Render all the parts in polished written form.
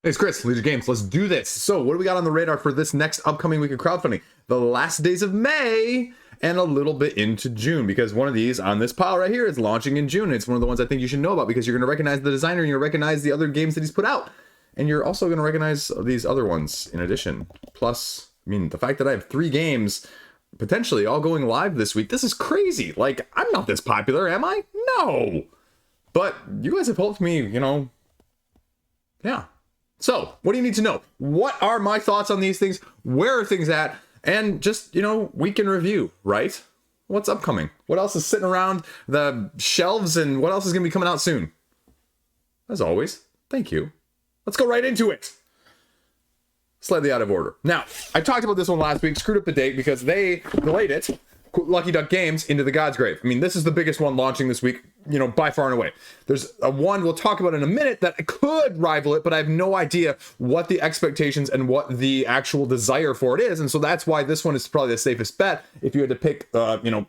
Hey, it's Chris, Liege Games. Let's do this. So, what do we got on the radar for this next upcoming week of crowdfunding? The last days of May and a little bit into June, because one of these on this pile right here is launching in June. It's one of the ones I think you should know about because you're going to recognize the designer and you're going to recognize the other games that he's put out. And you're also going to recognize these other ones in addition. Plus, I mean, the fact that I have 3 games potentially all going live this week, this is crazy. Like, I'm not this popular, am I? No. But you guys have helped me, yeah. So, what do you need to know? What are my thoughts on these things? Where are things at? And just, week in review, right? What's upcoming? What else is sitting around the shelves and what else is going to be coming out soon? As always, thank you. Let's go right into it. Slightly out of order. Now, I talked about this one last week, screwed up the date because they delayed it, Lucky Duck Games, into the Godsgrave. I mean, this is the biggest one launching this week, by far and away. There's a one we'll talk about in a minute that could rival it, but I have no idea what the expectations and what the actual desire for it is. And so that's why this one is probably the safest bet if you had to pick,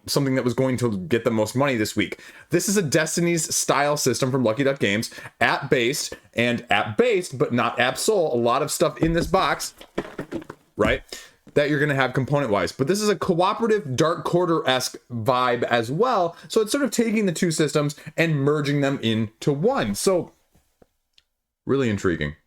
something that was going to get the most money this week. This is a Destiny's style system from Lucky Duck Games, app-based, but not app-sole. A lot of stuff in this box, right? That you're going to have component-wise. But this is a cooperative Dark Quarter-esque vibe as well. So it's sort of taking the two systems and merging them into one. So, really intriguing.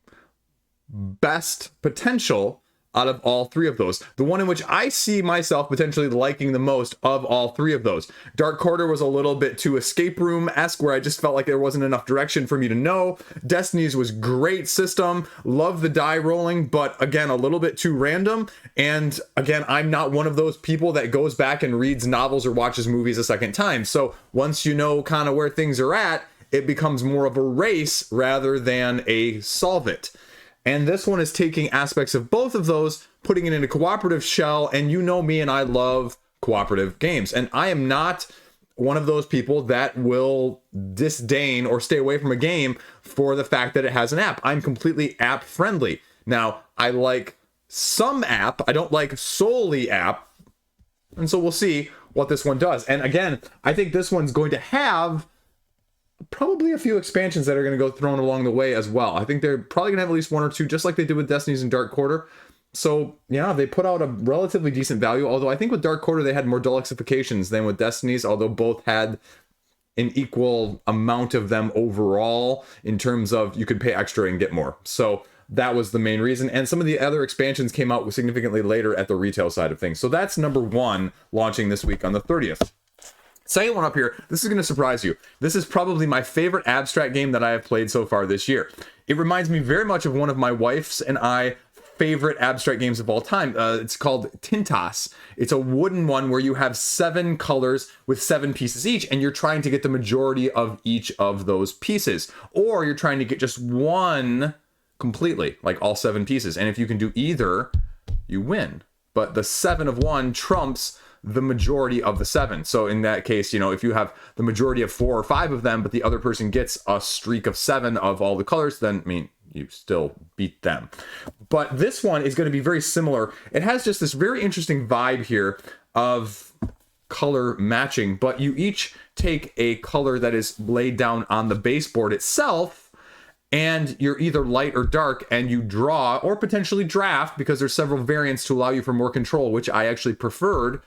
Best potential out of all 3 of those. The one in which I see myself potentially liking the most of all 3 of those. Dark Quarter was a little bit too escape room-esque, where I just felt like there wasn't enough direction for me to know. Destiny's was great system, love the die rolling, but again, a little bit too random. And again, I'm not one of those people that goes back and reads novels or watches movies a second time. So once you know kind of where things are at, it becomes more of a race rather than a solve it. And this one is taking aspects of both of those, putting it in a cooperative shell, and you know me and I love cooperative games. And I am not one of those people that will disdain or stay away from a game for the fact that it has an app. I'm completely app friendly. Now, I like some app, I don't like solely app, and so we'll see what this one does. And again, I think this one's going to have probably a few expansions that are going to go thrown along the way as well. I think they're probably going to have at least 1 or 2, just like they did with Destiny's and Dark Quarter. So, yeah, they put out a relatively decent value, although I think with Dark Quarter they had more deluxifications than with Destiny's, although both had an equal amount of them overall in terms of you could pay extra and get more. So that was the main reason. And some of the other expansions came out significantly later at the retail side of things. So that's number 1 launching this week on the 30th. Second one up here, this is going to surprise you. This is probably my favorite abstract game that I have played so far this year. It reminds me very much of one of my wife's and I favorite abstract games of all time. It's called Tintas. It's a wooden one where you have 7 colors with 7 pieces each, and you're trying to get the majority of each of those pieces. Or you're trying to get just one completely, like all 7 pieces. And if you can do either, you win. But the 7 of one trumps the majority of the 7. So in that case, if you have the majority of 4 or 5 of them, but the other person gets a streak of 7 of all the colors, then, you still beat them. But this one is going to be very similar. It has just this very interesting vibe here of color matching, but you each take a color that is laid down on the baseboard itself, and you're either light or dark, and you draw or potentially draft, because there's several variants to allow you for more control, which I actually preferred,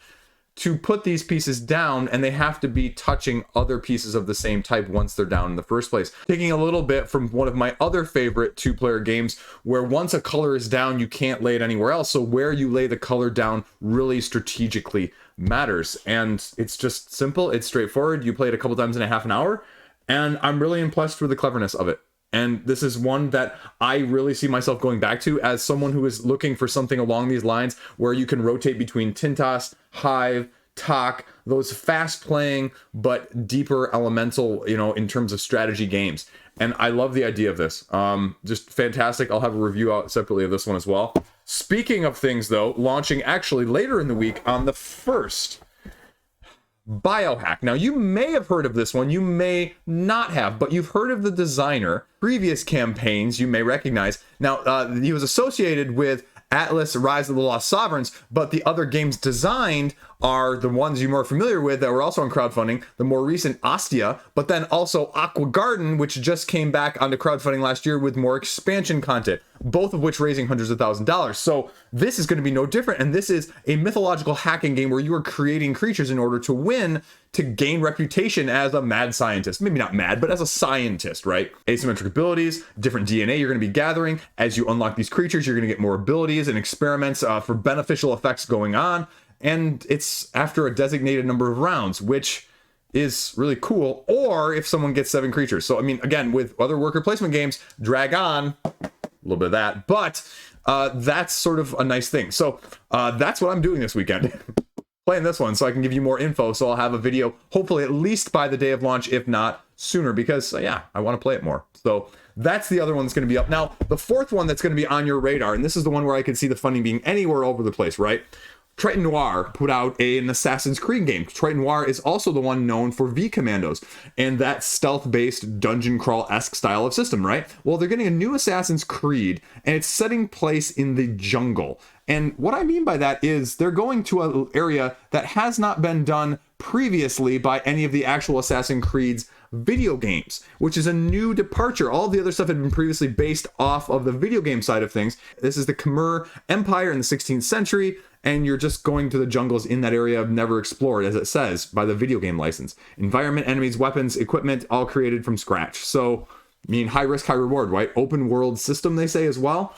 to put these pieces down, and they have to be touching other pieces of the same type once they're down in the first place. Taking a little bit from one of my other favorite 2-player games, where once a color is down, you can't lay it anywhere else. So where you lay the color down really strategically matters. And it's just simple, it's straightforward. You play it a couple times in a half an hour, and I'm really impressed with the cleverness of it. And this is one that I really see myself going back to as someone who is looking for something along these lines where you can rotate between Tintas, Hive, Tak, those fast playing but deeper elemental, in terms of strategy games. And I love the idea of this. Just fantastic. I'll have a review out separately of this one as well. Speaking of things though, launching actually later in the week on the 1st, Biohack. Now, you may have heard of this one, you may not have, but you've heard of the designer. Previous campaigns you may recognize. Now, he was associated with Atlas, Rise of the Lost Sovereigns, but the other games designed are the ones you're more familiar with that were also on crowdfunding, the more recent Ostia, but then also Aqua Garden, which just came back onto crowdfunding last year with more expansion content, both of which raising hundreds of thousands of dollars. So this is going to be no different, and this is a mythological hacking game where you are creating creatures in order to win, to gain reputation as a mad scientist. Maybe not mad, but as a scientist, right? Asymmetric abilities, different DNA you're going to be gathering. As you unlock these creatures, you're going to get more abilities and experiments for beneficial effects going on. And it's after a designated number of rounds, which is really cool. Or if someone gets 7 creatures. So, I mean, again, with other worker placement games, drag on, a little bit of that. But that's sort of a nice thing. So that's what I'm doing this weekend. Playing this one so I can give you more info. So I'll have a video, hopefully at least by the day of launch, if not sooner, because yeah, I want to play it more. So that's the other one that's going to be up. Now, the fourth one that's going to be on your radar, and this is the one where I could see the funding being anywhere over the place, right? Triton Noir put out an Assassin's Creed game. Triton Noir is also the one known for V Commandos and that stealth-based dungeon crawl-esque style of system, right? Well, they're getting a new Assassin's Creed, and it's setting place in the jungle. And what I mean by that is they're going to an area that has not been done previously by any of the actual Assassin's Creed's video games, which is a new departure. All the other stuff had been previously based off of the video game side of things. This is the Khmer Empire in the 16th century, and you're just going to the jungles in that area of never explored, as it says, by the video game license. Environment, enemies, weapons, equipment, all created from scratch. So, I mean, high risk, high reward, right? Open world system, they say as well.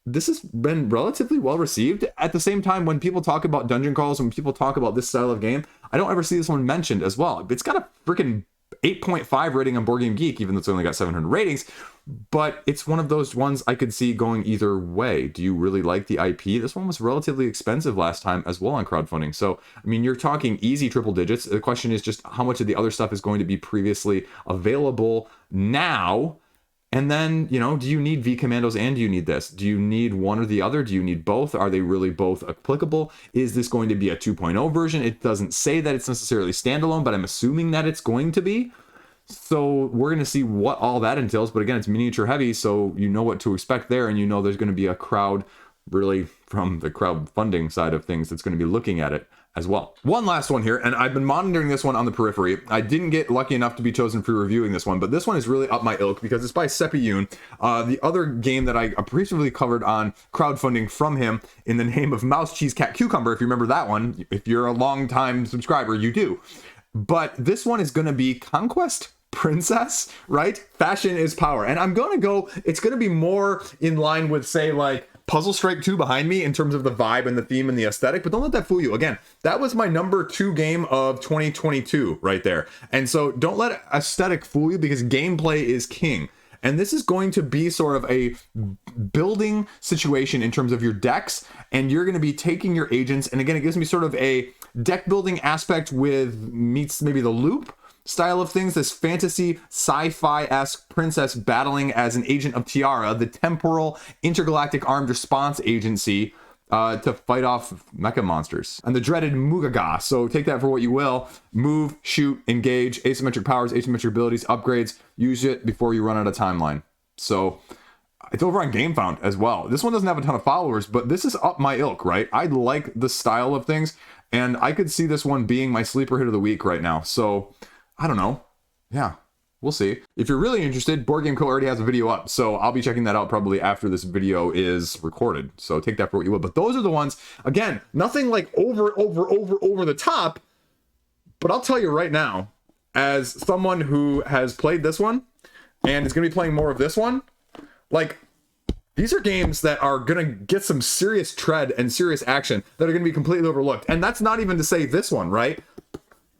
This has been relatively well received. At the same time, when people talk about dungeon crawls, when people talk about this style of game, I don't ever see this one mentioned as well. It's got a freaking 8.5 rating on Board Game Geek, even though it's only got 700 ratings, but it's one of those ones I could see going either way. Do you really like the IP? This one was relatively expensive last time as well on crowdfunding. So, I mean, you're talking easy triple digits. The question is just how much of the other stuff is going to be previously available now. And then, you know, do you need V Commandos and do you need this? Do you need one or the other? Do you need both? Are they really both applicable? Is this going to be a 2.0 version? It doesn't say that it's necessarily standalone, but I'm assuming that it's going to be. So we're going to see what all that entails. But again, it's miniature heavy, so you know what to expect there. And you know there's going to be a crowd really from the crowdfunding side of things that's going to be looking at it as well. One last one here, and I've been monitoring this one on the periphery. I didn't get lucky enough to be chosen for reviewing this one, but this one is really up my ilk because it's by Seppi Yoon. The other game that I previously covered on crowdfunding from him in the name of Mouse, Cheese, Cat, Cucumber. If you remember that one, if you're a long-time subscriber, you do. But this one is going to be Conquest Princess, right? Fashion is power. And I'm going to go, it's going to be more in line with, say, like, Puzzle Strike 2 behind me in terms of the vibe and the theme and the aesthetic, but don't let that fool you. Again, that was my number 2 game of 2022 right there. And so don't let aesthetic fool you because gameplay is king. And this is going to be sort of a building situation in terms of your decks, and you're going to be taking your agents. And again, it gives me sort of a deck building aspect with meets maybe the loop style of things, this fantasy sci-fi-esque princess battling as an agent of Tiara, the temporal intergalactic armed response agency to fight off mecha monsters and the dreaded Mugaga. So take that for what you will. Move, shoot, engage, asymmetric powers, asymmetric abilities, upgrades, use it before you run out of timeline. So it's over on GameFound as well. This one doesn't have a ton of followers, but this is up my ilk, right? I like the style of things, and I could see this one being my sleeper hit of the week right now. So I don't know. Yeah, we'll see. If you're really interested, Board Game Co. already has a video up, so I'll be checking that out probably after this video is recorded. So take that for what you will. But those are the ones, again, nothing like over the top. But I'll tell you right now, as someone who has played this one and is going to be playing more of this one, like, these are games that are going to get some serious tread and serious action that are going to be completely overlooked. And that's not even to say this one, right?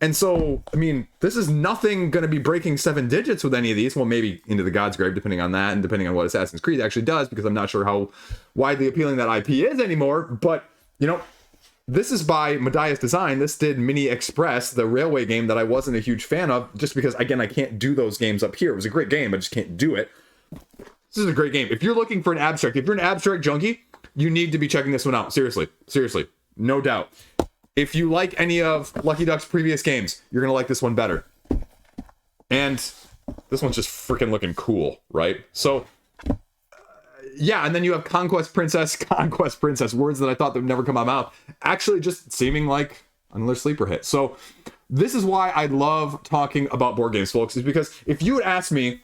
And so, I mean, this is nothing going to be breaking 7 digits with any of these. Well, maybe into the Godsgrave, depending on that, and depending on what Assassin's Creed actually does, because I'm not sure how widely appealing that IP is anymore. But, you know, this is by Medias Design. This did Mini Express, the railway game that I wasn't a huge fan of, just because, again, I can't do those games up here. It was a great game, I just can't do it. This is a great game. If you're looking for an abstract, if you're an abstract junkie, you need to be checking this one out. Seriously, no doubt. If you like any of Lucky Duck's previous games, you're going to like this one better. And this one's just freaking looking cool, right? So, yeah, and then you have Conquest Princess, words that I thought that would never come out of my mouth, actually just seeming like Another sleeper hit. So this is why I love talking about board games, folks, is because if you had asked me,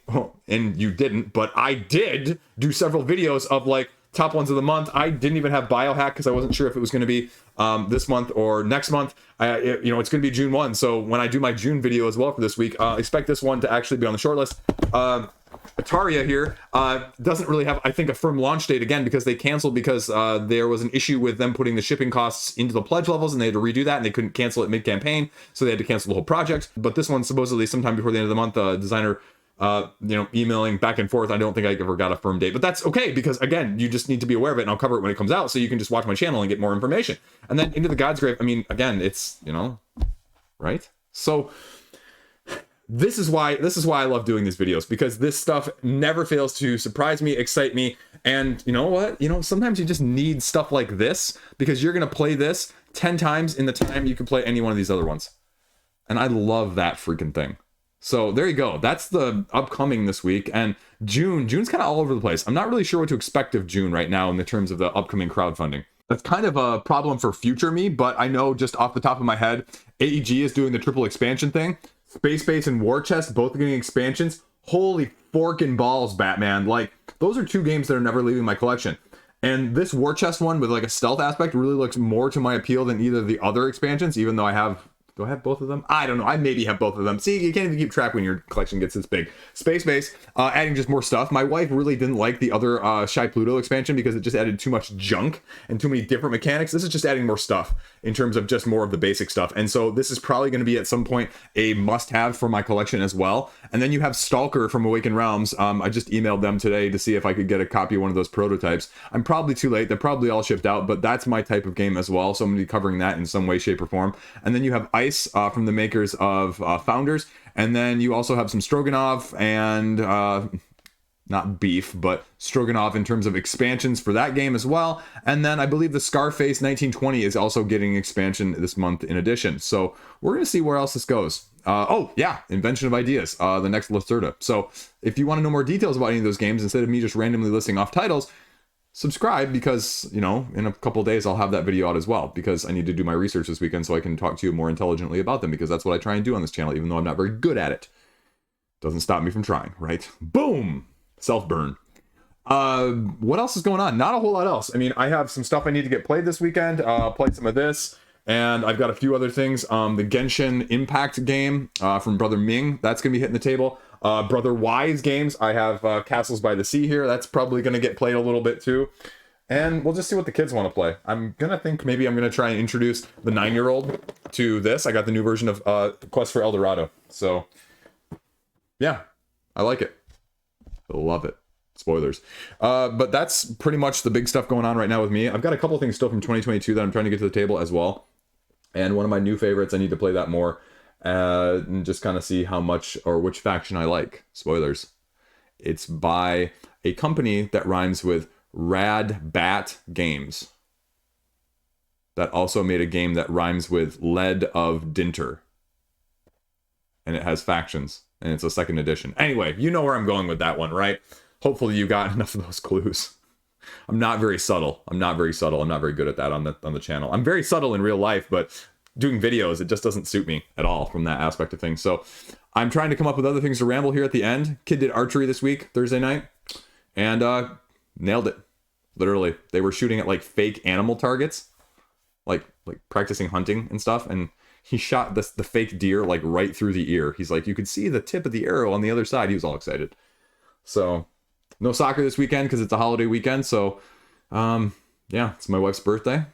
and you didn't, but I did do several videos of like top ones of the month. I didn't even have Biohack because I wasn't sure if it was going to be this month or next month. It's going to be June 1. So when I do my June video as well for this week, expect this one to actually be on the short list. Etariya here doesn't really have, I think, a firm launch date again because they canceled because there was an issue with them putting the shipping costs into the pledge levels and they had to redo that and they couldn't cancel it mid-campaign, so they had to cancel the whole project. But this one supposedly sometime before the end of the month, designer emailing back and forth. I don't think I ever got a firm date, but that's okay because again, you just need to be aware of it and I'll cover it when it comes out so you can just watch my channel and get more information. And then Into the Godsgrave, I mean, again, it's, right? So this is why I love doing these videos, because this stuff never fails to surprise me, excite me. And you know what? Sometimes you just need stuff like this because you're going to play this 10 times in the time you can play any one of these other ones. And I love that freaking thing. So there you go. That's the upcoming this week. And June's kind of all over the place. I'm not really sure what to expect of June right now in the terms of the upcoming crowdfunding. That's kind of a problem for future me, but I know just off the top of my head, AEG is doing the triple expansion thing. Space Base and War Chest both getting expansions. Holy forkin' balls, Batman. Like, those are two games that are never leaving my collection. And this War Chest one with like a stealth aspect really looks more to my appeal than either of the other expansions, even though I have... Do I have both of them? I don't know. I maybe have both of them. See, you can't even keep track when your collection gets this big. Space Base, adding just more stuff. My wife really didn't like the other Shy Pluto expansion because it just added too much junk and too many different mechanics. This is just adding more stuff in terms of just more of the basic stuff. And so this is probably going to be at some point a must-have for my collection as well. And then you have Stalker from Awakened Realms. I just emailed them today to see if I could get a copy of one of those prototypes. I'm probably too late. They're probably all shipped out, but that's my type of game as well. So I'm going to be covering that in some way, shape, or form. And then you have Ice from the makers of Founders. And then you also have some Stroganoff and not beef, but Stroganoff in terms of expansions for that game as well. And then I believe the Scarface 1920 is also getting expansion this month in addition. So we're going to see where else this goes. Oh, yeah, Invention of Ideas, the next Lacerda. So if you want to know more details about any of those games, instead of me just randomly listing off titles, subscribe because, in a couple of days I'll have that video out as well because I need to do my research this weekend so I can talk to you more intelligently about them because that's what I try and do on this channel, even though I'm not very good at it. Doesn't stop me from trying, right? Boom! Self-burn. What else is going on? Not a whole lot else. I mean, I have some stuff I need to get played this weekend. Play some of this. And I've got a few other things. The Genshin Impact game from Brother Ming. That's going to be hitting the table. Brother Wise games. I have Castles by the Sea here. That's probably going to get played a little bit too. And we'll just see what the kids want to play. I'm going to think maybe I'm going to try and introduce the 9-year-old to this. I got the new version of Quest for El Dorado. So, yeah, I like it. Love it. Spoilers. But that's pretty much the big stuff going on right now with me. I've got a couple things still from 2022 that I'm trying to get to the table as well. And one of my new favorites, I need to play that more and just kind of see how much or which faction I like. Spoilers. It's by a company that rhymes with Rad Bat Games. That also made a game that rhymes with Lead of Dinter. And it has factions. And it's a second edition. Anyway, you know where I'm going with that one, right? Hopefully you got enough of those clues. I'm not very subtle. I'm not very good at that on the channel. I'm very subtle in real life, but doing videos, it just doesn't suit me at all from that aspect of things. So I'm trying to come up with other things to ramble here at the end. Kid did archery this week, Thursday night, and nailed it. Literally, they were shooting at like fake animal targets, like practicing hunting and stuff, and he shot the fake deer like right through the ear. He's like, you could see the tip of the arrow on the other side. He was all excited. So no soccer this weekend because it's a holiday weekend. So yeah, it's my wife's birthday.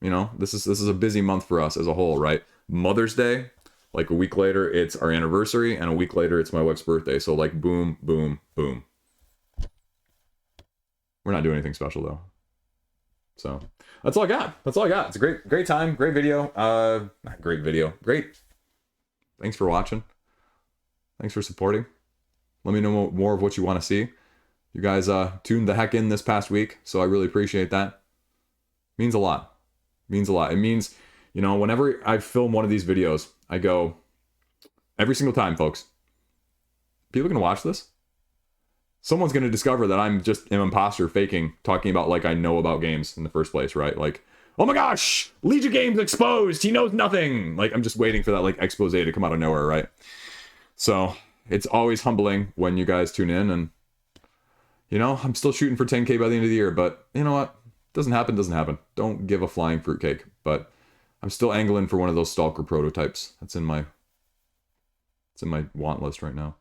This is a busy month for us as a whole, right? Mother's Day, like a week later, it's our anniversary, and a week later, it's my wife's birthday. So like boom, boom, boom. We're not doing anything special though. So that's all I got. That's all I got. It's a great time, great video. Not great video. Great. Thanks for watching. Thanks for supporting. Let me know more of what you want to see. You guys tuned the heck in this past week, so I really appreciate that. Means a lot. Means a lot. It means, whenever I film one of these videos, I go, every single time, folks, people gonna watch this? Someone's gonna discover that I'm just an imposter faking, talking about like I know about games in the first place, right? Like, oh my gosh, Liege Games exposed. He knows nothing. Like, I'm just waiting for that like expose to come out of nowhere, right? So it's always humbling when you guys tune in, and you know, I'm still shooting for 10K by the end of the year, but you know what? Doesn't happen, doesn't happen. Don't give a flying fruitcake. But I'm still angling for one of those Stalker prototypes. It's in my want list right now.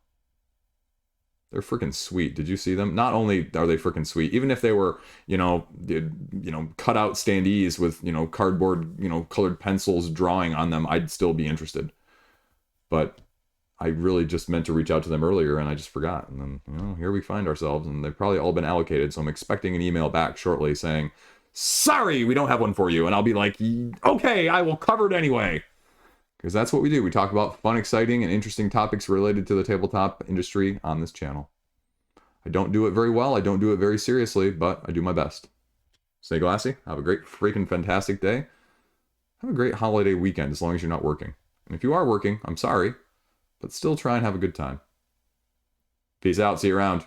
They're freaking sweet. Did you see them? Not only are they freaking sweet, even if they were, cut out standees with, cardboard, colored pencils drawing on them, I'd still be interested. But I really just meant to reach out to them earlier and I just forgot. And then, here we find ourselves, and they've probably all been allocated. So I'm expecting an email back shortly saying, sorry, we don't have one for you. And I'll be like, okay, I will cover it anyway. Because that's what we do. We talk about fun, exciting, and interesting topics related to the tabletop industry on this channel. I don't do it very well. I don't do it very seriously, but I do my best. Stay glassy. Have a great freaking fantastic day. Have a great holiday weekend as long as you're not working. And if you are working, I'm sorry, but still try and have a good time. Peace out. See you around.